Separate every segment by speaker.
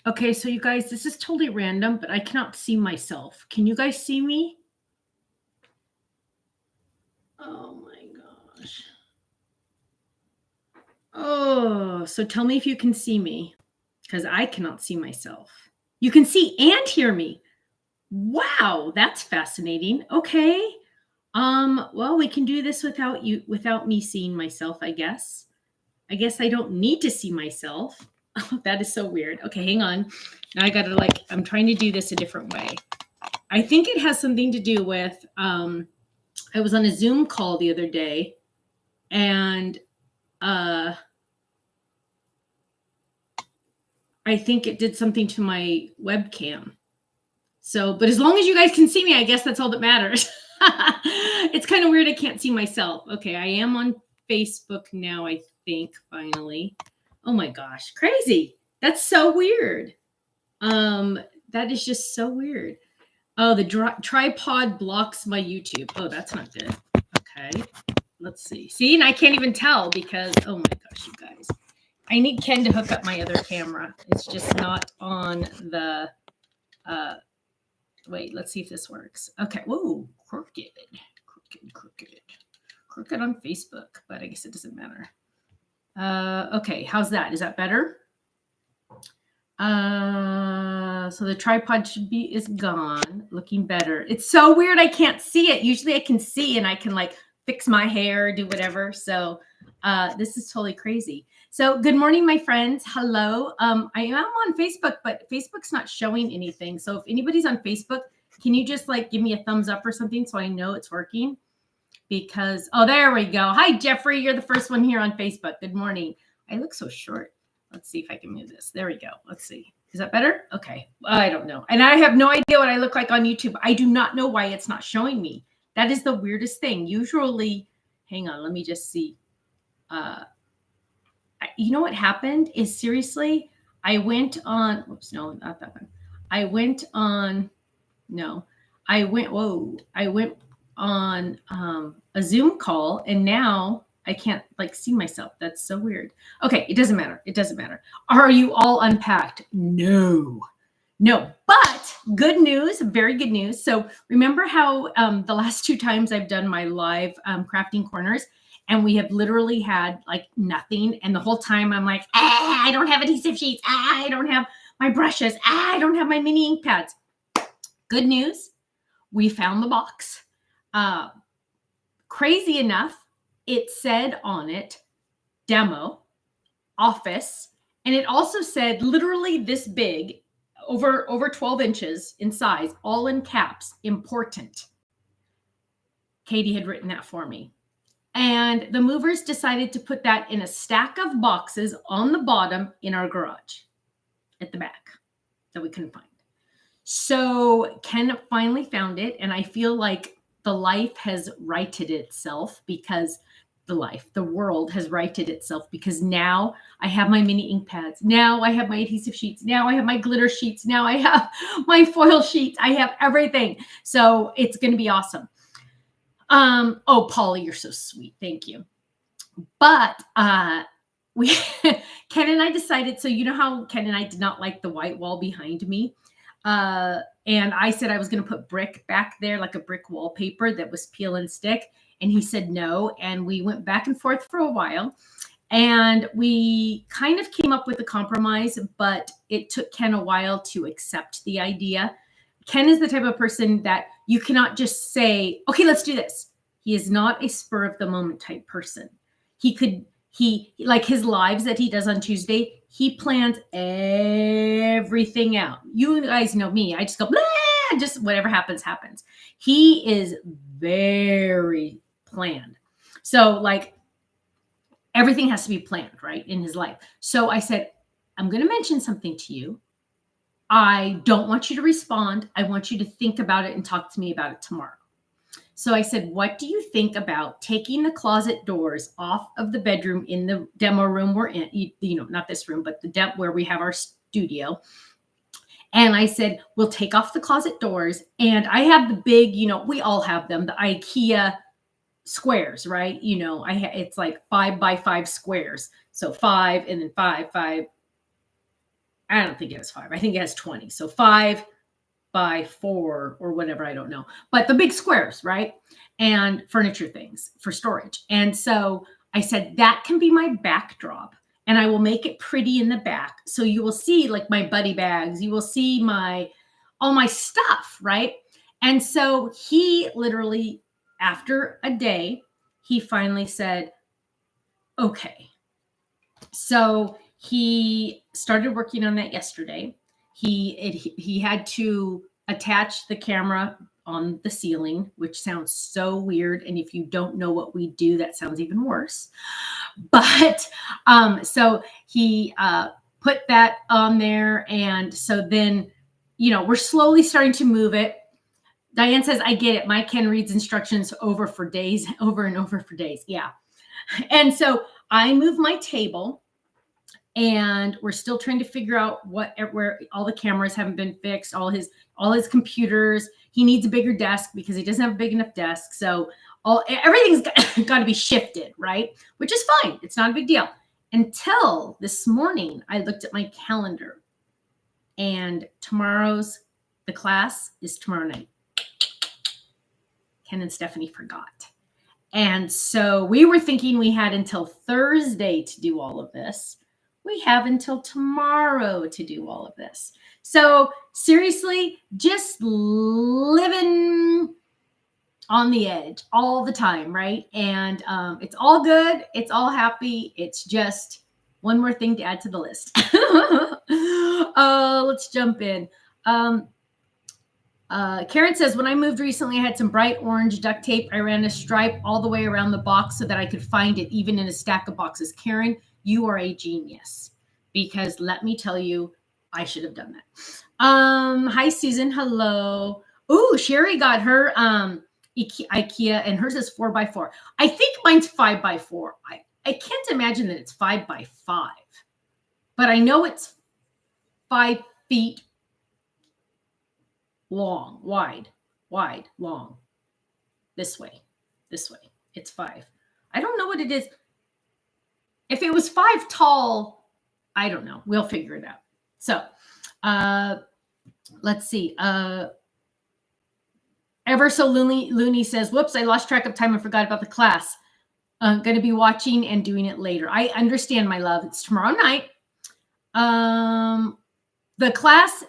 Speaker 1: Okay, so you guys, this is totally random, but I cannot see myself. Can you guys see me? Oh my gosh. Oh, so tell me if you can see me because I cannot see myself. You can see and hear me. Wow, that's fascinating. Okay. Well, we can do this without me seeing myself, I guess. I guess I don't need to see myself. Oh, that is so weird. Okay, hang on. Now I got to I'm trying to do this a different way. I think it has something to do with I was on a Zoom call the other day and uh I think it did something to my webcam. So, but as long as you guys can see me, I guess that's all that matters. It's kind of weird I can't see myself. Okay, I am on Facebook now, I think, finally. Oh my gosh, crazy. That's so weird. That is just so weird. Oh, the tripod blocks my YouTube. Oh, that's not good. Okay, let's see. See, and I can't even tell because, oh my gosh, you guys. I need Ken to hook up my other camera. It's just not on the, wait, let's see if this works. Okay, whoa, crooked on Facebook, but I guess it doesn't matter. Okay, how's that? Is that better? So the tripod is gone, looking better. It's so weird I can't see it. Usually I can see and I can fix my hair, do whatever. So this is totally crazy. So good morning, my friends. Hello. I am on Facebook, but Facebook's not showing anything. So if anybody's on Facebook, can you just give me a thumbs up or something so I know it's working? Because, oh, there we go. Hi, Jeffrey. You're the first one here on Facebook. Good morning. I look so short. Let's see if I can move this. There we go. Let's see. Is that better? Okay. I don't know. And I have no idea what I look like on YouTube. I do not know why it's not showing me. That is the weirdest thing. Usually, hang on, let me just see. You know what happened is seriously, I went on, oops, no, not that one. I went on on a Zoom call and now I can't see myself. That's so weird. Okay, it doesn't matter. It doesn't matter. Are you all unpacked? No. But good news, very good news. So remember how the last 2 times I've done my live crafting corners and we have literally had nothing. And the whole time I'm like, I don't have adhesive sheets. I don't have my brushes. I don't have my mini ink pads. Good news. We found the box. Crazy enough, it said on it, demo, office, and it also said literally this big, over 12 inches in size, all in caps, important. Katie had written that for me. And the movers decided to put that in a stack of boxes on the bottom in our garage at the back that we couldn't find. So Ken finally found it, and I feel like the life has righted itself because the world has righted itself because now I have my mini ink pads. Now I have my adhesive sheets. Now I have my glitter sheets. Now I have my foil sheets. I have everything. So it's going to be awesome. Oh, Polly, you're so sweet. Thank you. But we Ken and I decided, so you know how Ken and I did not like the white wall behind me? And I said I was going to put brick back there, like a brick wallpaper that was peel and stick. And he said no. And we went back and forth for a while. And we kind of came up with a compromise, but it took Ken a while to accept the idea. Ken is the type of person that you cannot just say, okay, let's do this. He is not a spur of the moment type person. He like his lives that he does on Tuesday, he plans everything out. You guys know me. I just go, blah, just whatever happens. He is very planned. So everything has to be planned, right, in his life. So I said, I'm going to mention something to you. I don't want you to respond. I want you to think about it and talk to me about it tomorrow. So I said, what do you think about taking the closet doors off of the bedroom in the demo room we're in, not this room, but the where we have our studio. And I said, we'll take off the closet doors. And I have the big, we all have them, the IKEA squares, right? It's like 5 by 5 squares. So 5 and then 5. I don't think it has 5. I think it has 20. So 5 by 4 or whatever, I don't know. But the big squares, right? And furniture things for storage. And so I said that can be my backdrop, and I will make it pretty in the back. So you will see like my buddy bags, you will see my all my stuff, right? And so he literally, after a day, he finally said, okay. So he started working on that yesterday. He had to attach the camera on the ceiling, which sounds so weird. And if you don't know what we do, that sounds even worse. But so he put that on there, and so then we're slowly starting to move it. Diane says, I get it. My Ken reads instructions over and over for days. Yeah. And so I move my table, and we're still trying to figure out where all the cameras haven't been fixed, all his computers. He needs a bigger desk because he doesn't have a big enough desk. So everything's got to be shifted, right? Which is fine. It's not a big deal. Until this morning, I looked at my calendar, and the class is tomorrow night. Ken and Stephanie forgot. And so we were thinking we had until Thursday to do all of this. We have until tomorrow to do all of this. So seriously, just living on the edge all the time, right? And it's all good. It's all happy. It's just one more thing to add to the list. Let's jump in. Karen says, when I moved recently, I had some bright orange duct tape. I ran a stripe all the way around the box so that I could find it even in a stack of boxes. Karen, you are a genius, because let me tell you, I should have done that. Hi, Susan. Hello. Ooh, Sherry got her IKEA, and hers is 4x4. I think mine's 5x4. I can't imagine that it's 5x5, but I know it's 5 feet long, wide, long. This way. It's 5. I don't know what it is. If it was 5 tall, I don't know. We'll figure it out. So, let's see. Ever so loony says, whoops, I lost track of time and forgot about the class. I'm going to be watching and doing it later. I understand, my love. It's tomorrow night. The class,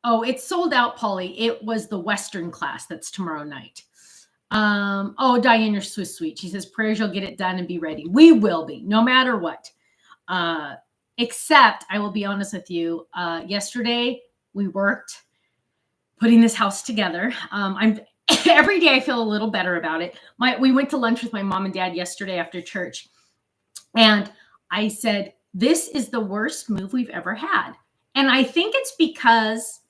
Speaker 1: it's sold out, Polly. It was the Western class that's tomorrow night. Diane, you're so sweet. She says, prayers you'll get it done and be ready. We will be, no matter what. Except, I will be honest with you, yesterday we worked putting this house together. Every day I feel a little better about it. We went to lunch with my mom and dad yesterday after church, and I said, this is the worst move we've ever had. And I think it's because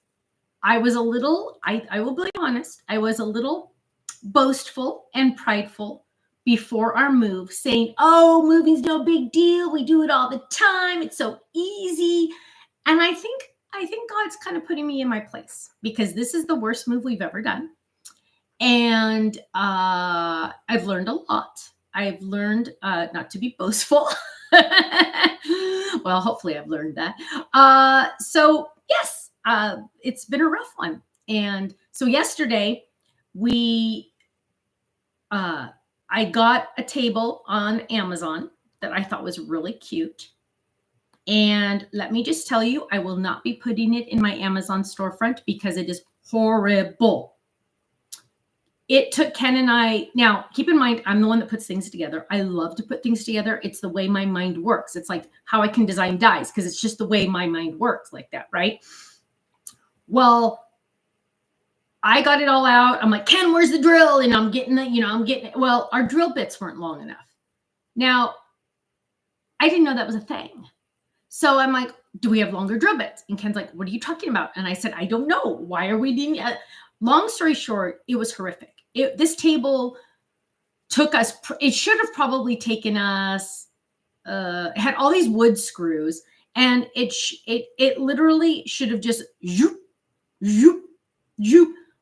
Speaker 1: I was a little, I will be honest, I was a little boastful and prideful before our move, saying, oh, moving's no big deal. We do it all the time. It's so easy. And I think God's kind of putting me in my place, because this is the worst move we've ever done. And I've learned a lot. I've learned not to be boastful. Well, hopefully I've learned that. So yes, it's been a rough one. And so yesterday I got a table on Amazon that I thought was really cute. And let me just tell you, I will not be putting it in my Amazon storefront because it is horrible. It took Ken and I, now keep in mind, I'm the one that puts things together. I love to put things together. It's the way my mind works. It's like how I can design dies, because it's just the way my mind works like that, right? Well, I got it all out. I'm like, Ken, where's the drill? And I'm getting it. Well, our drill bits weren't long enough. Now, I didn't know that was a thing. So I'm like, do we have longer drill bits? And Ken's like, what are you talking about? And I said, I don't know. Why are we doing it? Long story short, it was horrific. This table took us, it should have probably taken us, it had all these wood screws, and it literally should have just,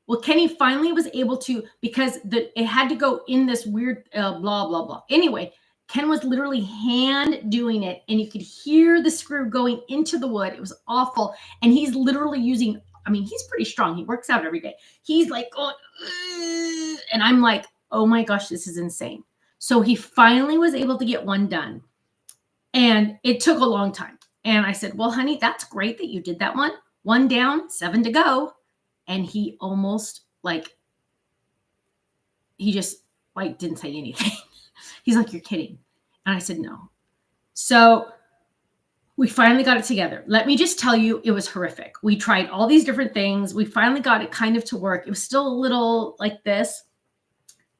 Speaker 1: well, Kenny finally was able to, because it had to go in this weird blah, blah, blah. Anyway, Ken was literally hand doing it, and you could hear the screw going into the wood. It was awful. And he's literally using, I mean, he's pretty strong. He works out every day. He's like going, "Ugh," and I'm like, oh my gosh, this is insane. So he finally was able to get one done. And it took a long time. And I said, well, honey, that's great that you did that one. One down, 7 to go. And he almost he just didn't say anything. He's like, you're kidding. And I said, no. So we finally got it together. Let me just tell you, it was horrific. We tried all these different things. We finally got it kind of to work. It was still a little like this.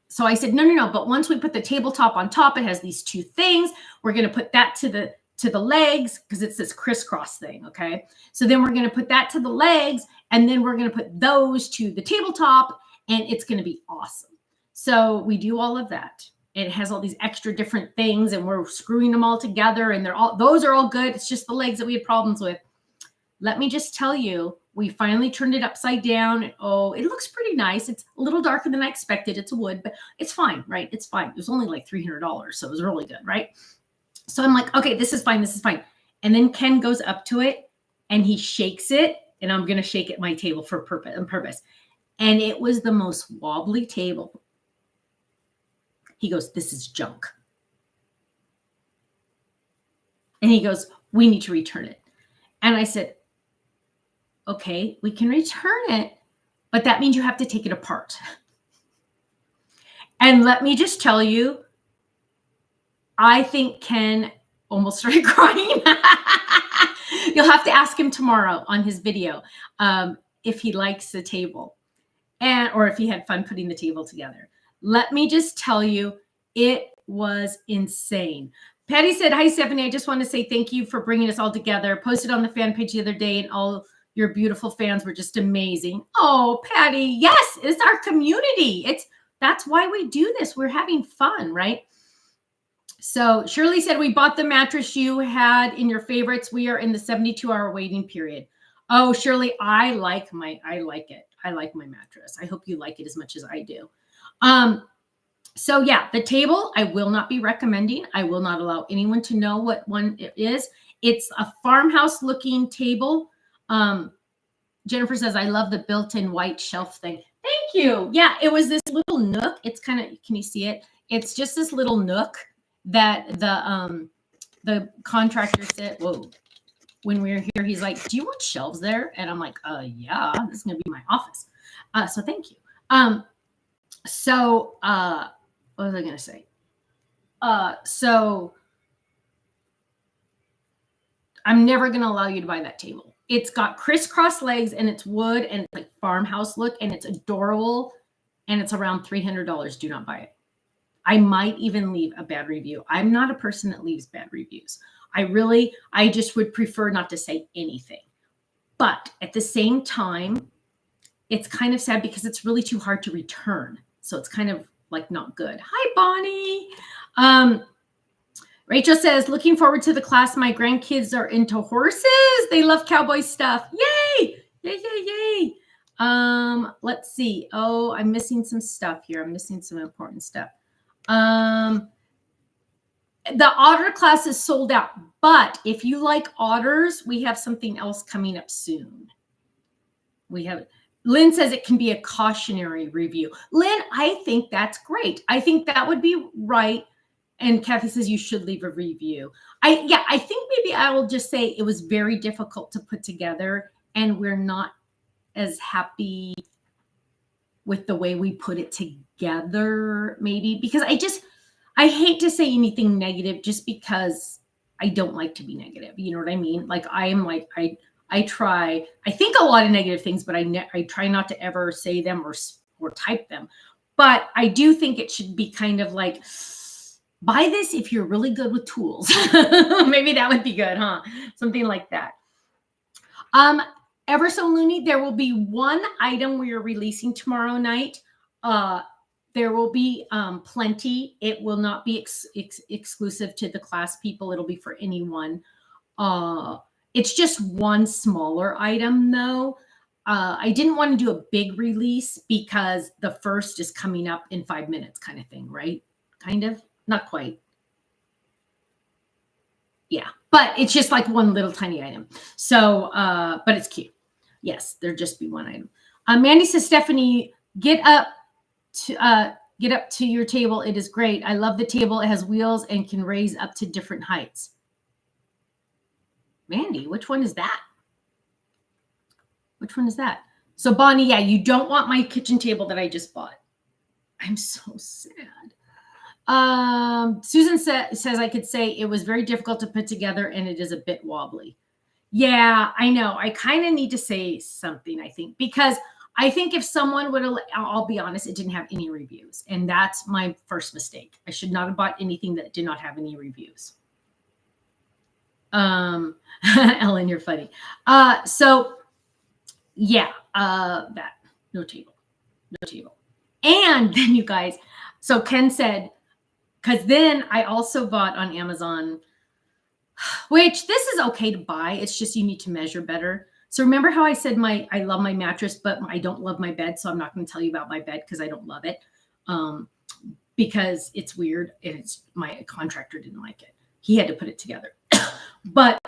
Speaker 1: So I said, no. But once we put the tabletop on top, it has these 2 things. We're going to put that to the legs because it's this crisscross thing. Okay. So then we're going to put that to the legs, and then we're going to put those to the tabletop, and it's going to be awesome. So we do all of that. It has all these extra different things, and we're screwing them all together, and those are all good. It's just the legs that we had problems with. Let me just tell you, we finally turned it upside down. Oh, it looks pretty nice. It's a little darker than I expected. It's a wood, but it's fine, right? It's fine. It was only like $300, so it was really good, right? So I'm like, okay, this is fine. This is fine. And then Ken goes up to it, and he shakes it, and I'm going to shake it my table for purpose. And it was the most wobbly table. He goes, this is junk. And he goes, we need to return it. And I said, okay, we can return it, but that means you have to take it apart. And let me just tell you, I think Ken almost started crying. You'll have to ask him tomorrow on his video if he likes the table or if he had fun putting the table together. Let me just tell you, it was insane. Patty said, hi, Stephanie. I just want to say thank you for bringing us all together. Posted on the fan page the other day, and all your beautiful fans were just amazing. Oh, Patty, yes, it's our community. That's why we do this. We're having fun, right? So Shirley said, we bought the mattress you had in your favorites. We are in the 72-hour waiting period. Oh, Shirley, I like it. I like my mattress. I hope you like it as much as I do. So yeah, the table, I will not be recommending. I will not allow anyone to know what one it is. It's a farmhouse looking table. Jennifer says, I love the built-in white shelf thing. Thank you. Yeah, it was this little nook. It's kind of, can you see it? It's just this little nook that the contractor said, whoa, when we were here, he's like, do you want shelves there? And I'm like, yeah, this is going to be my office. So thank you. What was I going to say? So I'm never going to allow you to buy that table. It's got crisscross legs, and it's wood, and it's like farmhouse look, and it's adorable, and it's around $300. Do not buy it. I might even leave a bad review. I'm not a person that leaves bad reviews. I just would prefer not to say anything. But at the same time, it's kind of sad because it's really too hard to return. So it's kind of like not good. Hi, Bonnie. Rachel says, looking forward to the class. My grandkids are into horses. They love cowboy stuff. Yay! Yay, yay, yay. Let's see. Oh, I'm missing some stuff here. I'm missing some important stuff. The otter class is sold out. But if you like otters, we have something else coming up soon. Lynn says it can be a cautionary review. Lynn, I think that's great. I think that would be right. And Kathy says you should leave a review. I think maybe I will just say it was very difficult to put together, and we're not as happy with the way we put it together, maybe, because I hate to say anything negative just because I don't like to be negative. You know what I mean? Like I think a lot of negative things, but I try not to ever say them or type them. But I do think it should be kind of like, buy this if you're really good with tools. Maybe that would be good, huh? Something like that. Ever So Loony, there will be one item we are releasing tomorrow night. There will be plenty. It will not be exclusive to the class people. It'll be for anyone. It's just one smaller item, though. I didn't want to do a big release because the first is coming up in 5 minutes kind of thing, right? Kind of. Not quite. Yeah, but it's just like one little tiny item. So, but it's cute. Yes, there'd just be one item. Mandy says, Stephanie, get up to your table. It is great. I love the table. It has wheels and can raise up to different heights. Mandy, which one is that? Which one is that? So Bonnie, yeah, you don't want my kitchen table that I just bought. I'm so sad. Susan says I could say it was very difficult to put together and it is a bit wobbly. Yeah, I know. I kind of need to say something, I think, because I think if someone would have, I'll be honest, it didn't have any reviews. And that's my first mistake. I should not have bought anything that did not have any reviews. Ellen, you're funny. So yeah, that no table. And then you guys, so Ken said, because then I also bought on Amazon, which this is okay to buy. It's just you need to measure better. So remember how I said I love my mattress, but I don't love my bed. So I'm not going to tell you about my bed because I don't love it, because it's weird and it's my contractor didn't like it. He had to put it together. But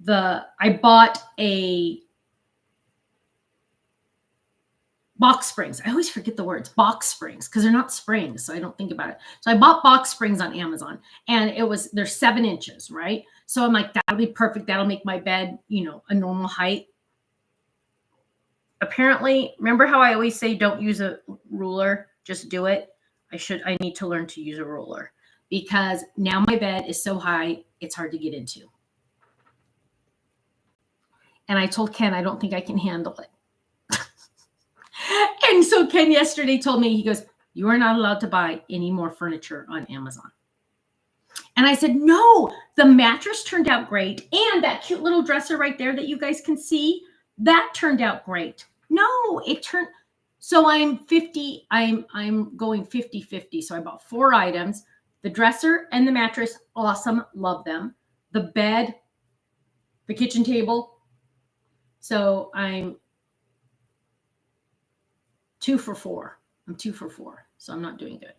Speaker 1: I bought a box springs. I always forget the words box springs because they're not springs. So I don't think about it. So I bought box springs on Amazon and they're 7 inches, right? So I'm like, that'll be perfect. That'll make my bed, a normal height. Apparently, remember how I always say, don't use a ruler, just do it. I need to learn to use a ruler because now my bed is so high, it's hard to get into. And I told Ken, I don't think I can handle it. And so Ken yesterday told me, he goes, you are not allowed to buy any more furniture on Amazon. And I said, no, the mattress turned out great. And that cute little dresser right there that you guys can see, that turned out great. No, it turned. So I'm going 50-50. So I bought 4 items, the dresser and the mattress. Awesome. Love them. The bed, the kitchen table. So I'm 2 for 4. I'm 2 for 4. So I'm not doing good.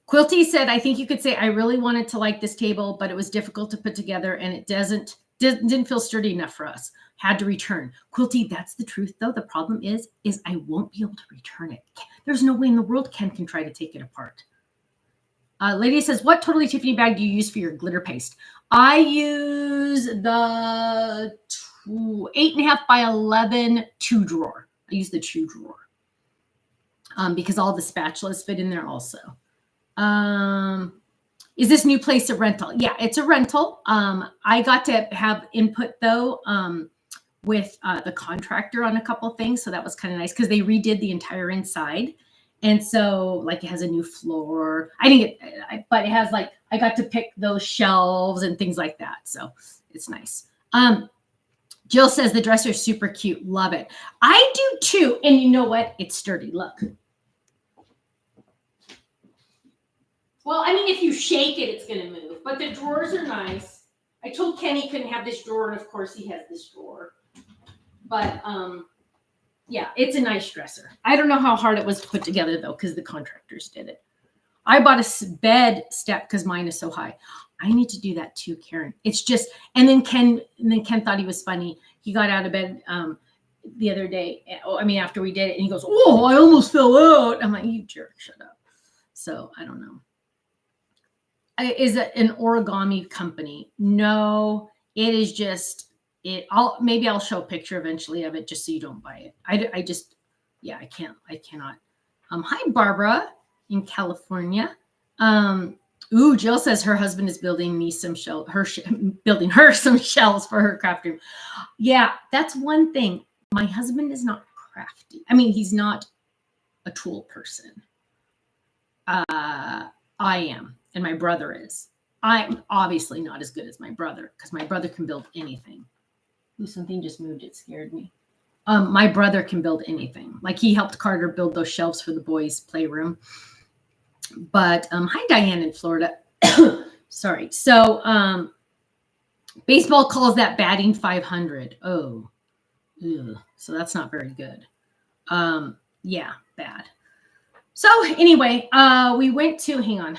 Speaker 1: Quilty said, I think you could say I really wanted to like this table, but it was difficult to put together and it didn't feel sturdy enough for us. Had to return. Quilty, that's the truth though. The problem is I won't be able to return it. There's no way in the world Ken can try to take it apart. Lady says, what Totally Tiffany bag do you use for your glitter paste? I use the 8.5 by 11 2 drawer. I use the 2 drawer because all the spatulas fit in there also. Is this new place a rental? Yeah, it's a rental. I got to have input though with the contractor on a couple of things. So that was kind of nice because they redid the entire inside. And so like it has a new floor. I didn't get, but it has like, I got to pick those shelves and things like that. So it's nice. Jill says the dresser is super cute. Love it. I do too. And you know what? It's sturdy. Look. Well, I mean, if you shake it, it's going to move. But the drawers are nice. I told Kenny couldn't have this drawer, and of course he has this drawer. But yeah, it's a nice dresser. I don't know how hard it was put together though, because the contractors did it. I bought a bed step because mine is so high. I need to do that too, Karen. It's just, and then Ken thought he was funny. He got out of bed the other day. After we did it, and he goes, "Oh, I almost fell out." I'm like, "You jerk, shut up." So I don't know. Is it an origami company? No, it is just it. Maybe I'll show a picture eventually of it just so you don't buy it. I cannot. Hi, Barbara in California. Jill says her husband is building me some building her some shelves for her craft room. Yeah, that's one thing. My husband is not crafty. I mean, he's not a tool person. I am, and my brother is. I'm obviously not as good as my brother because my brother can build anything. Ooh, something just moved. It scared me. My brother can build anything. Like he helped Carter build those shelves for the boys' playroom. But hi, Diane in Florida. Sorry. So baseball calls that batting 500. Oh, ugh. So that's not very good. Yeah, bad. So anyway, we went to, hang on.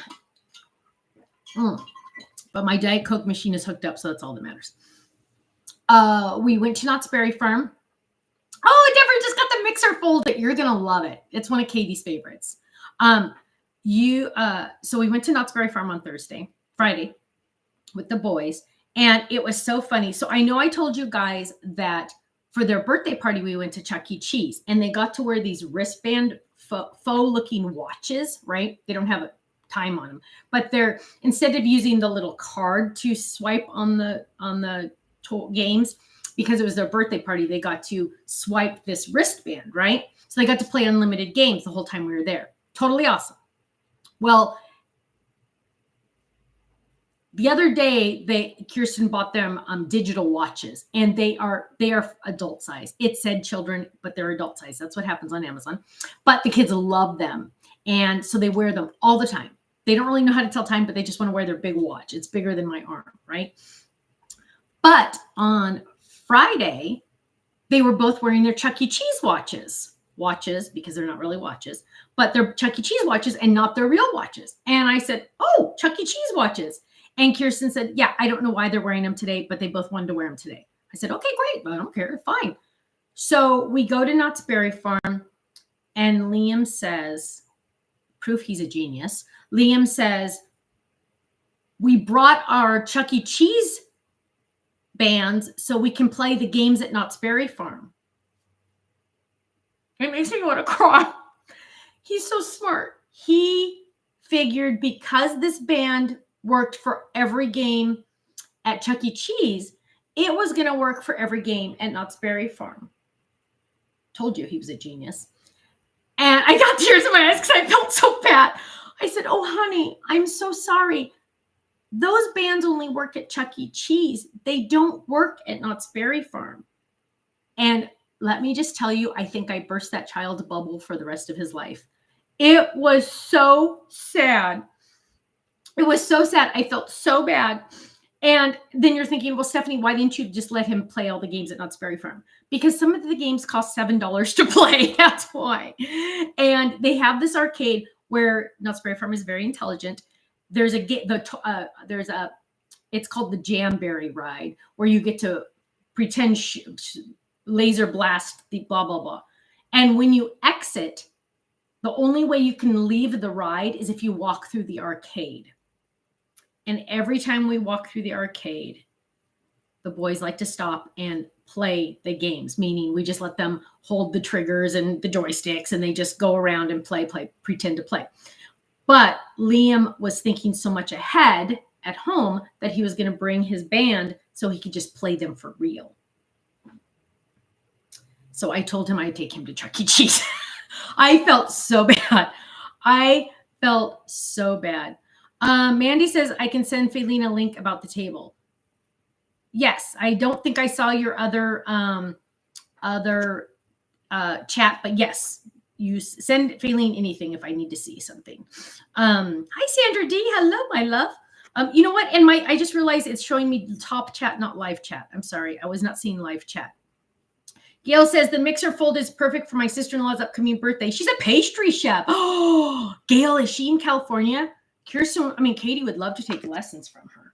Speaker 1: But my Diet Coke machine is hooked up, so that's all that matters. We went to Knott's Berry Farm. Oh, Deborah just got the mixer folded. You're gonna love it. It's one of Katie's favorites. So we went to Knott's Berry Farm on Friday with the boys, and it was so funny. So I know I told you guys that for their birthday party, we went to Chuck E. Cheese, and they got to wear these wristband faux looking watches, right? They don't have a time on them, but they're, instead of using the little card to swipe on the games, because it was their birthday party, they got to swipe this wristband, right? So they got to play unlimited games the whole time we were there. Totally awesome. Well, the other day, Kirsten bought them digital watches, and they are adult size. It said children, but they're adult size. That's what happens on Amazon. But the kids love them, and so they wear them all the time. They don't really know how to tell time, but they just want to wear their big watch. It's bigger than my arm, right? But on Friday, they were both wearing their Chuck E. Cheese watches because they're not really watches, but they're Chuck E. Cheese watches and not their real watches. And I said, "Oh, Chuck E. Cheese watches." And Kirsten said, "Yeah, I don't know why they're wearing them today, but they both wanted to wear them today." I said, "Okay, great. I don't care. Fine." So we go to Knott's Berry Farm, and Liam says, proof he's a genius, Liam says, "We brought our Chuck E. Cheese bands so we can play the games at Knott's Berry Farm." It makes me want to cry. He's so smart. He figured because this band worked for every game at Chuck E. Cheese, it was going to work for every game at Knott's Berry Farm. Told you he was a genius. And I got tears in my eyes because I felt so bad. I said, "Oh, honey, I'm so sorry. Those bands only work at Chuck E. Cheese. They don't work at Knott's Berry Farm." And let me just tell you, I think I burst that child's bubble for the rest of his life. It was so sad. It was so sad. I felt so bad. And then you're thinking, well, Stephanie, why didn't you just let him play all the games at Knott's Berry Farm? Because some of the games cost $7 to play. That's why. And they have this arcade where Knott's Berry Farm is very intelligent. There's it's called the Jamberry ride, where you get to pretend laser blast the blah, blah, blah. And when you exit, the only way you can leave the ride is if you walk through the arcade. And every time we walk through the arcade, the boys like to stop and play the games, meaning we just let them hold the triggers and the joysticks, and they just go around and pretend to play. But Liam was thinking so much ahead at home that he was going to bring his band so he could just play them for real. So I told him I'd take him to Chuck E. Cheese. I felt so bad. Mandy says, "I can send Faylene a link about the table." Yes, I don't think I saw your other chat, but yes, you send Faylene anything if I need to see something. Hi, Sandra D. Hello, my love. You know what? And I just realized it's showing me top chat, not live chat. I'm sorry. I was not seeing live chat. Gail says, "The mixer fold is perfect for my sister-in-law's upcoming birthday. She's a pastry chef." Oh, Gail, is she in California? Katie would love to take lessons from her.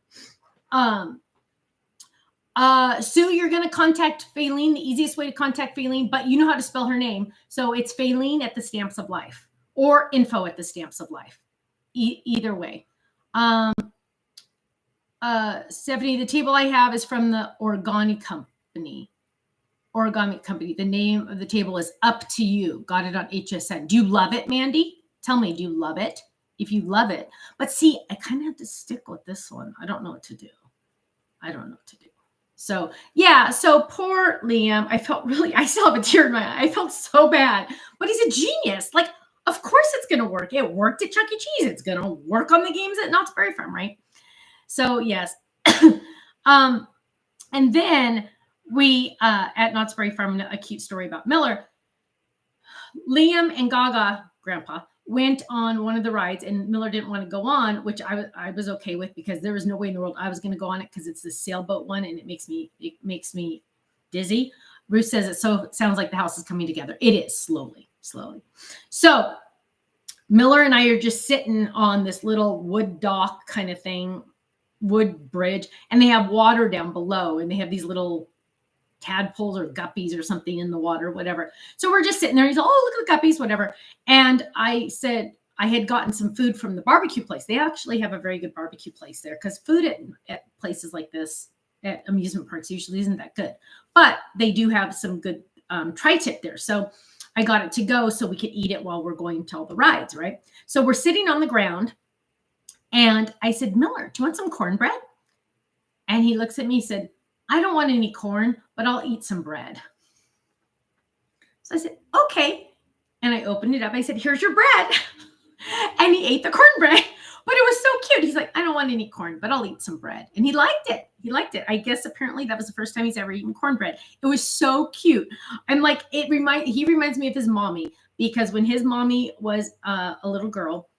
Speaker 1: Sue, you're going to contact Faylene, the easiest way to contact Faylene, but you know how to spell her name. So it's Faylene at the Stamps of Life, or info at the Stamps of Life. Either way. Stephanie, the table I have is from the Origami Company. The name of the table is Up to You. Got it on HSN. Do you love it, Mandy? Tell me, do you love it? If you love it. But see, I kind of have to stick with this one. I don't know what to do. So, yeah. So poor Liam. I still have a tear in my eye. I felt so bad. But he's a genius. Like, of course it's going to work. It worked at Chuck E. Cheese. It's going to work on the games at Knott's Berry Farm, right? So, yes. And then we, at Knott's Berry Farm, a cute story about Miller. Liam and Gaga, Grandpa, went on one of the rides, and Miller didn't want to go on, which I was okay with, because there was no way in the world I was going to go on it, because it's the sailboat one, and it makes me dizzy. Ruth says it sounds like the house is coming together. It is slowly. So Miller and I are just sitting on this little wood dock kind of thing, wood bridge, and they have water down below, and they have these little tadpoles or guppies or something in the water, whatever. So we're just sitting there. He's like, oh, look at the guppies, whatever. And I said, I had gotten some food from the barbecue place. They actually have a very good barbecue place there, because food at places like this, at amusement parks, usually isn't that good. But they do have some good tri-tip there. So I got it to go so we could eat it while we're going to all the rides, right? So we're sitting on the ground, and I said, Miller, do you want some cornbread? And he looks at me and said, I don't want any corn, but I'll eat some bread. So I said, okay. And I opened it up. I said, here's your bread. And he ate the cornbread, but it was so cute. He's like, I don't want any corn, but I'll eat some bread. And he liked it. He liked it. I guess apparently that was the first time he's ever eaten cornbread. It was so cute. And like, he reminds me of his mommy, because when his mommy was a little girl,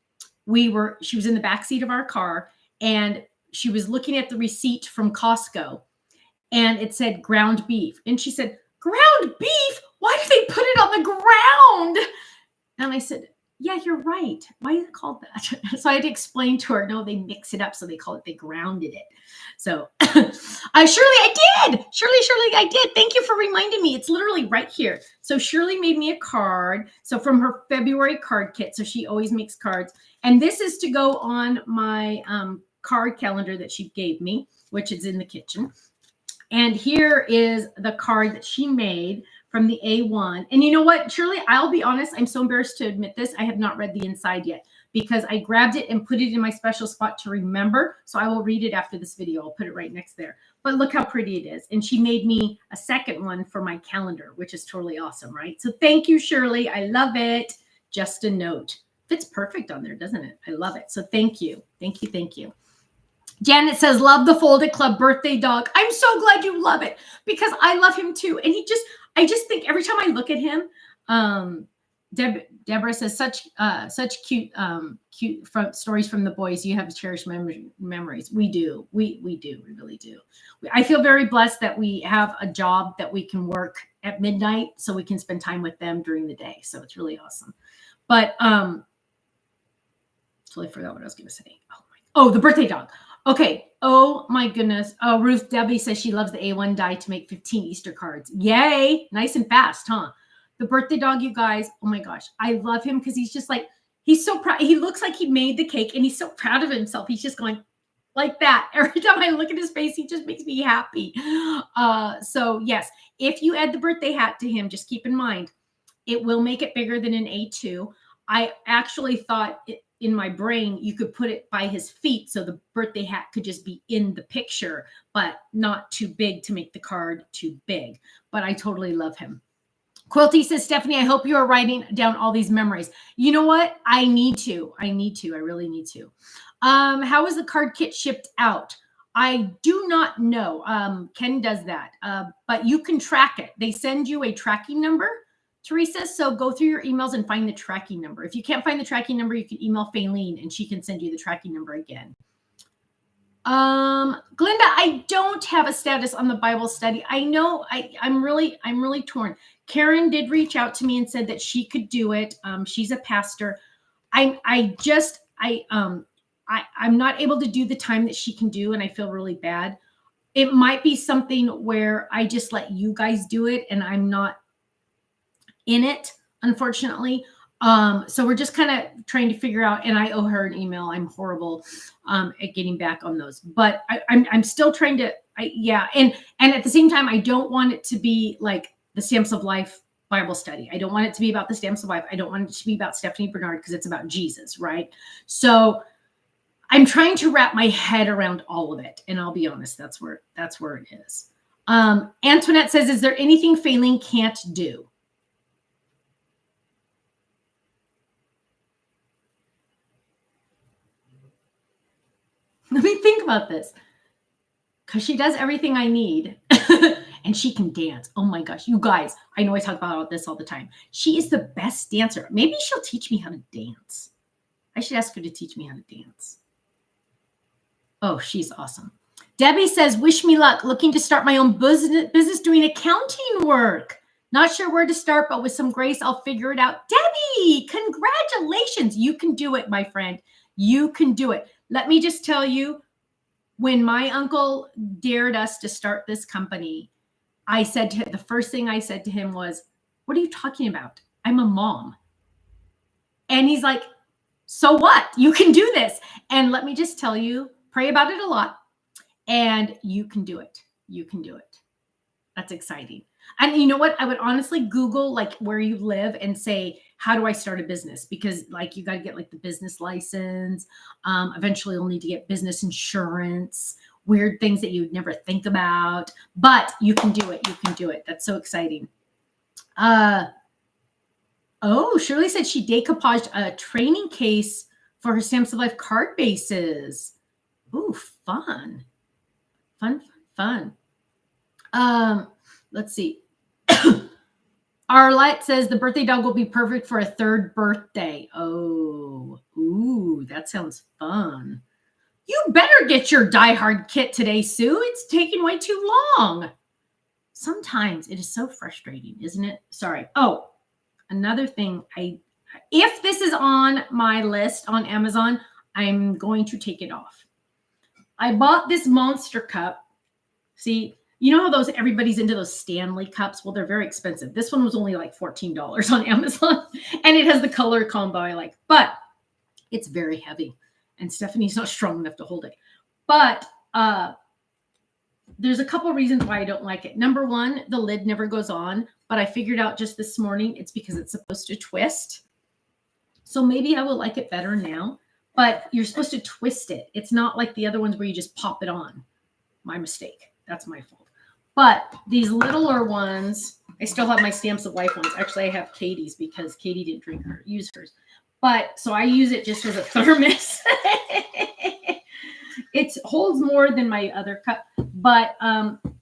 Speaker 1: she was in the backseat of our car, and she was looking at the receipt from Costco, and it said ground beef. And she said, ground beef? Why do they put it on the ground? And I said, yeah, you're right. Why is it called that? So I had to explain to her, no, they mix it up. So they grounded it. So Shirley, I did. Shirley, I did. Thank you for reminding me. It's literally right here. So Shirley made me a card. So from her February card kit. So she always makes cards. And this is to go on my card calendar that she gave me, which is in the kitchen. And here is the card that she made from the A1. And you know what, Shirley, I'll be honest, I'm so embarrassed to admit this. I have not read the inside yet, because I grabbed it and put it in my special spot to remember. So I will read it after this video. I'll put it right next there. But look how pretty it is. And she made me a second one for my calendar, which is totally awesome, right? So thank you, Shirley. I love it. Just a note. Fits perfect on there, doesn't it? I love it. So thank you. Thank you. Thank you. Janet says, love the Folded Club birthday dog. I'm so glad you love it, because I love him too. And I just think every time I look at him, Deborah says, such cute stories from the boys. You have cherished memories. We do. We do. We really do. I feel very blessed that we have a job that we can work at midnight so we can spend time with them during the day. So it's really awesome. But totally forgot what I was going to say. Oh, the birthday dog. Okay. Oh my goodness. Oh, Ruth Debbie says she loves the A1 die to make 15 Easter cards. Yay. Nice and fast, huh? The birthday dog, you guys. Oh my gosh. I love him because he's just like, he's so proud. He looks like he made the cake, and he's so proud of himself. He's just going like that. Every time I look at his face, he just makes me happy. So yes, if you add the birthday hat to him, just keep in mind, it will make it bigger than an A2. I actually thought in my brain, you could put it by his feet, so the birthday hat could just be in the picture, but not too big to make the card too big. But I totally love him. Quilty says, Stephanie, I hope you are writing down all these memories. You know what? I need to. I really need to. How is the card kit shipped out? I do not know. Ken does that, but you can track it. They send you a tracking number, Teresa. So go through your emails and find the tracking number. If you can't find the tracking number, you can email Faylene and she can send you the tracking number again. Glenda, I don't have a status on the Bible study. I know I'm really torn. Karen did reach out to me and said that she could do it. She's a pastor. I'm not able to do the time that she can do, and I feel really bad. It might be something where I just let you guys do it and I'm not in it, unfortunately. So we're just kind of trying to figure out, and I owe her an email. I'm horrible at getting back on those, but I'm still trying to, and at the same time, I don't want it to be like the Stamps of Life Bible study. I don't want it to be about the Stamps of Life. I don't want it to be about Stephanie Bernard, because it's about Jesus, right? So I'm trying to wrap my head around all of it, and I'll be honest, that's where it is. Antoinette says, is there anything Faylene can't do? Let me think about this, because she does everything I need and she can dance. Oh my gosh, you guys, I know I talk about this all the time. She is the best dancer. Maybe she'll teach me how to dance. I should ask her to teach me how to dance. Oh, she's awesome. Debbie says, wish me luck. Looking to start my own business doing accounting work. Not sure where to start, but with some grace, I'll figure it out. Debbie, congratulations. You can do it, my friend. You can do it. Let me just tell you, when my uncle dared us to start this company, I said to him, the first thing I said to him was, what are you talking about? I'm a mom. And he's like, so what? You can do this. And let me just tell you, pray about it a lot, and you can do it. You can do it. That's exciting. And you know what? I would honestly Google like where you live and say, how do I start a business? Because like you got to get like the business license. Eventually you'll need to get business insurance, weird things that you would never think about, but you can do it. You can do it. That's so exciting. Oh, Shirley said she decoupaged a training case for her Stamps of Life card bases. Ooh, fun. Fun, fun, fun. Let's see. Arlette says the birthday dog will be perfect for a third birthday. Oh, ooh, that sounds fun. You better get your Die Hard kit today, Sue. It's taking way too long. Sometimes it is so frustrating, isn't it? Sorry. Oh, another thing. If this is on my list on Amazon, I'm going to take it off. I bought this monster cup. See, you know how everybody's into those Stanley cups? Well, they're very expensive. This one was only like $14 on Amazon, and it has the color combo I like, but it's very heavy, and Stephanie's not strong enough to hold it. But there's a couple reasons why I don't like it. Number one, the lid never goes on, but I figured out just this morning it's because it's supposed to twist. So maybe I will like it better now, but you're supposed to twist it. It's not like the other ones where you just pop it on. My mistake. That's my fault. But these littler ones, I still have my Stamps of Life ones. Actually, I have Katie's because Katie didn't use hers. But so I use it just as a thermos. It holds more than my other cup. But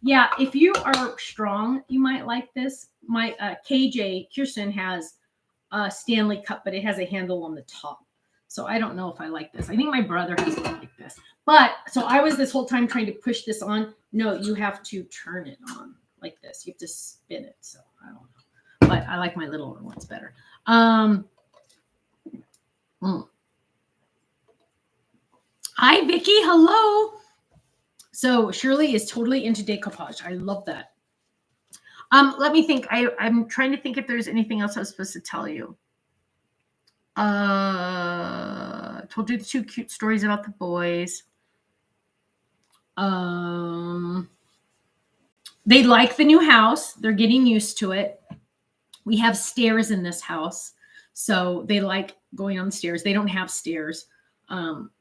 Speaker 1: yeah, if you are strong, you might like this. My KJ, Kirsten, has a Stanley cup, but it has a handle on the top. So I don't know if I like this. I think my brother has one like this. But so I was this whole time trying to push this on. No, you have to turn it on like this. You have to spin it. So I don't know. But I like my littler ones better. Hi, Vicky. Hello. So Shirley is totally into decoupage. I love that. Let me think. I'm trying to think if there's anything else I was supposed to tell you. Told you the 2 cute stories about the boys. They like the new house. They're getting used to it. We have stairs in this house, so they like going on the stairs. They don't have stairs.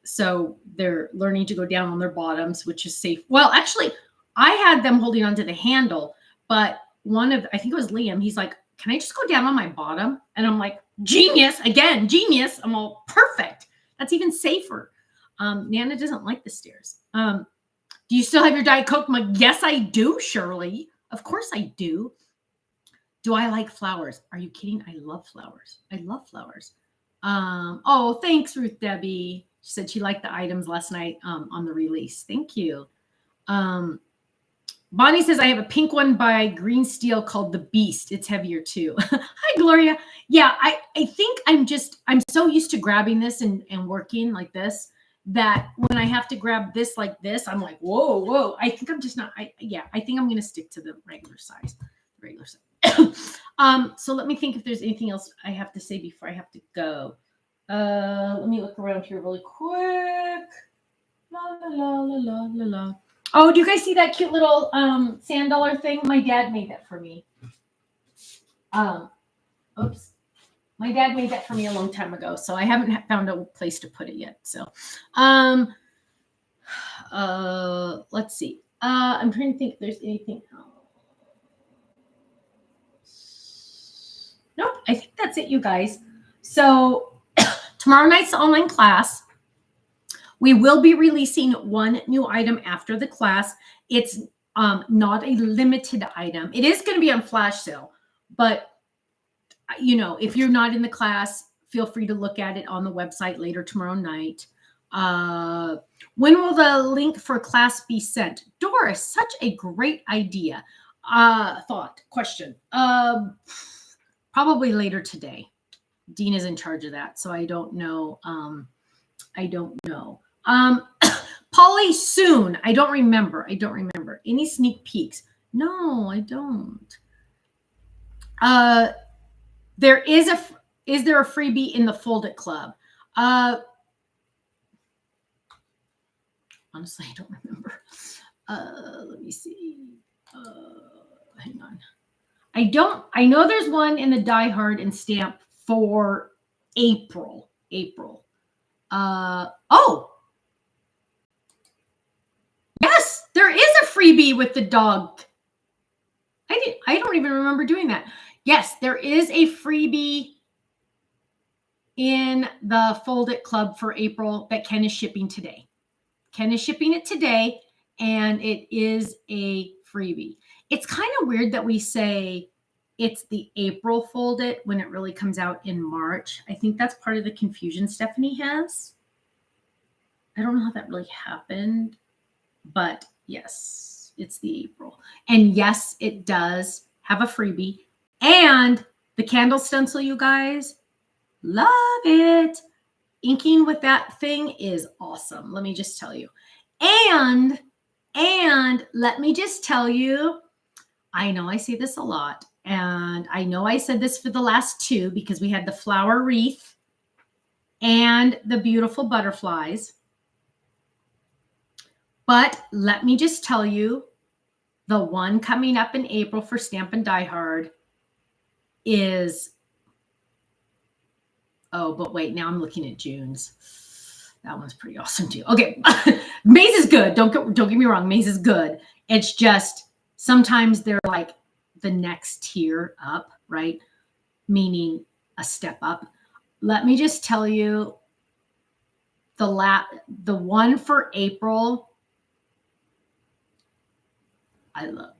Speaker 1: So they're learning to go down on their bottoms, which is safe. Well, actually, I had them holding onto the handle, but I think it was Liam, he's like, can I just go down on my bottom? And I'm like, genius. Again, genius. I'm all perfect. That's even safer. Nana doesn't like the stairs. Do you still have your Diet Coke mug? Yes, I do, Shirley. Of course I do. Do I like flowers? Are you kidding? I love flowers. I love flowers. Oh, thanks, Ruth Debbie. She said she liked the items last night on the release. Thank you. Bonnie says, I have a pink one by Green Steel called The Beast. It's heavier too. Hi, Gloria. Yeah, I think I'm so used to grabbing this and working like this that when I have to grab this like this, I'm like, whoa. I think I'm just not, I think I'm going to stick to the regular size. So let me think if there's anything else I have to say before I have to go. Let me look around here really quick. La. Oh, do you guys see that cute little sand dollar thing? My dad made that for me. Oops. My dad made that for me a long time ago, so I haven't found a place to put it yet. So, let's see. I'm trying to think if there's anything else. Nope, I think that's it, you guys. So tomorrow night's online class. We will be releasing one new item after the class. It's not a limited item. It is going to be on flash sale, but if you're not in the class, feel free to look at it on the website later tomorrow night. When will the link for class be sent? Doris, such a great idea. Question. Probably later today. Dean is in charge of that, so I don't know. I don't know. Polly soon. I don't remember. Any sneak peeks? No, I don't. There is there a freebie in the Fold It Club? Honestly, I don't remember. Let me see. Hang on. I know there's one in the Die Hard and Stamp for April. Oh, yes, there is a freebie with the dog. I don't even remember doing that. Yes, there is a freebie in the Fold It Club for April that Ken is shipping today. Ken is shipping it today, and it is a freebie. It's kind of weird that we say it's the April Fold It when it really comes out in March. I think that's part of the confusion Stephanie has. I don't know how that really happened, but yes, it's the April. And yes, it does have a freebie. And the candle stencil, you guys, love it. Inking with that thing is awesome. Let me just tell you. And let me just tell you, I know I say this a lot, and I know I said this for the last two because we had the flower wreath and the beautiful butterflies. But let me just tell you, the one coming up in April for Stampin' Die Hard is, oh, but wait, now I'm looking at June's. That one's pretty awesome too. Okay, Maze is good. Don't get me wrong, Maze is good. It's just sometimes they're like the next tier up, right? Meaning a step up. Let me just tell you, the one for April, I love.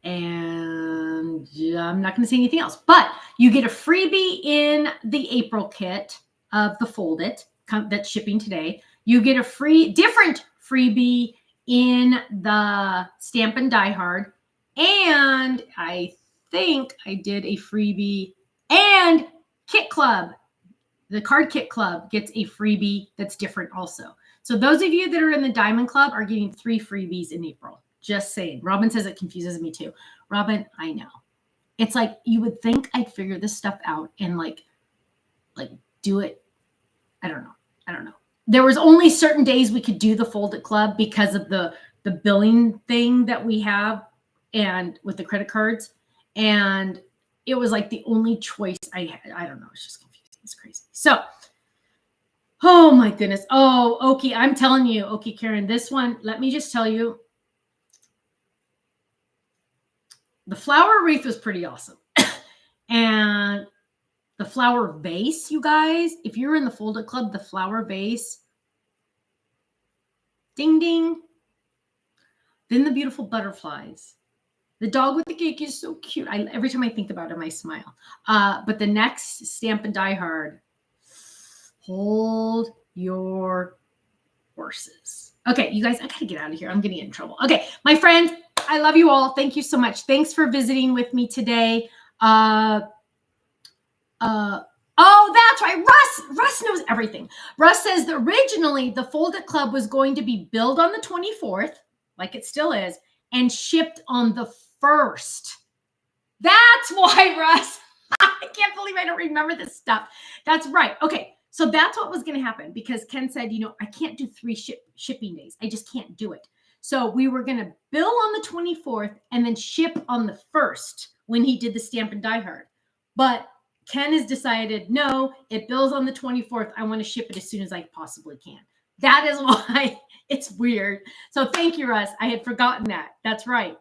Speaker 1: And I'm not going to say anything else, but you get a freebie in the April kit of the Fold It that's shipping today. You get a different freebie in the Stampin' Die Hard. And I think I did a freebie, and Kit Club, the Card Kit Club gets a freebie that's different also. So those of you that are in the Diamond Club are getting 3 freebies in April. Just saying. Robin says it confuses me too. Robin, I know. It's like you would think I'd figure this stuff out and like do it. I don't know. There was only certain days we could do the Fold It Club because of the billing thing that we have and with the credit cards. And it was like the only choice I had. I don't know. It's just confusing. It's crazy. So, oh my goodness. Oh, Oki, I'm telling you, Oki Karen, this one, let me just tell you, the flower wreath was pretty awesome. And the flower vase, you guys, if you're in the Fold It Club, the flower vase, ding, ding. Then the beautiful butterflies. The dog with the cake is so cute. Every time I think about him, I smile. But the next Stampin' Die Hard, hold your horses. Okay, you guys, I got to get out of here. I'm going to get in trouble. Okay, my friends, I love you all. Thank you so much. Thanks for visiting with me today. Oh, that's right. Russ knows everything. Russ says that originally the Fold It Club was going to be billed on the 24th, like it still is, and shipped on the 1st. That's why, Russ. I can't believe I don't remember this stuff. That's right. Okay. So that's what was going to happen because Ken said, I can't do 3 shipping days. I just can't do it. So we were going to bill on the 24th and then ship on the 1st when he did the Stampin' Die Hard. But Ken has decided, no, it bills on the 24th. I want to ship it as soon as I possibly can. That is why it's weird. So thank you, Russ. I had forgotten that. That's right.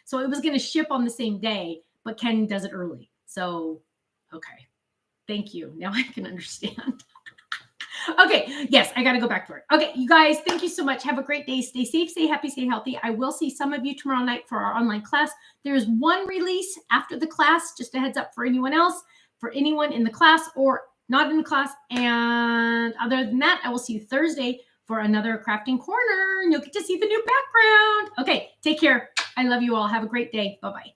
Speaker 1: So it was going to ship on the same day, but Ken does it early. So, okay. Thank you. Now I can understand. Okay. Yes, I got to go back to work. Okay, you guys, thank you so much. Have a great day. Stay safe, stay happy, stay healthy. I will see some of you tomorrow night for our online class. There is one release after the class, just a heads up for anyone else, for anyone in the class or not in the class. And other than that, I will see you Thursday for for another crafting corner, and you'll get to see the new background. Okay, take care. I love you all. Have a great day. Bye-bye.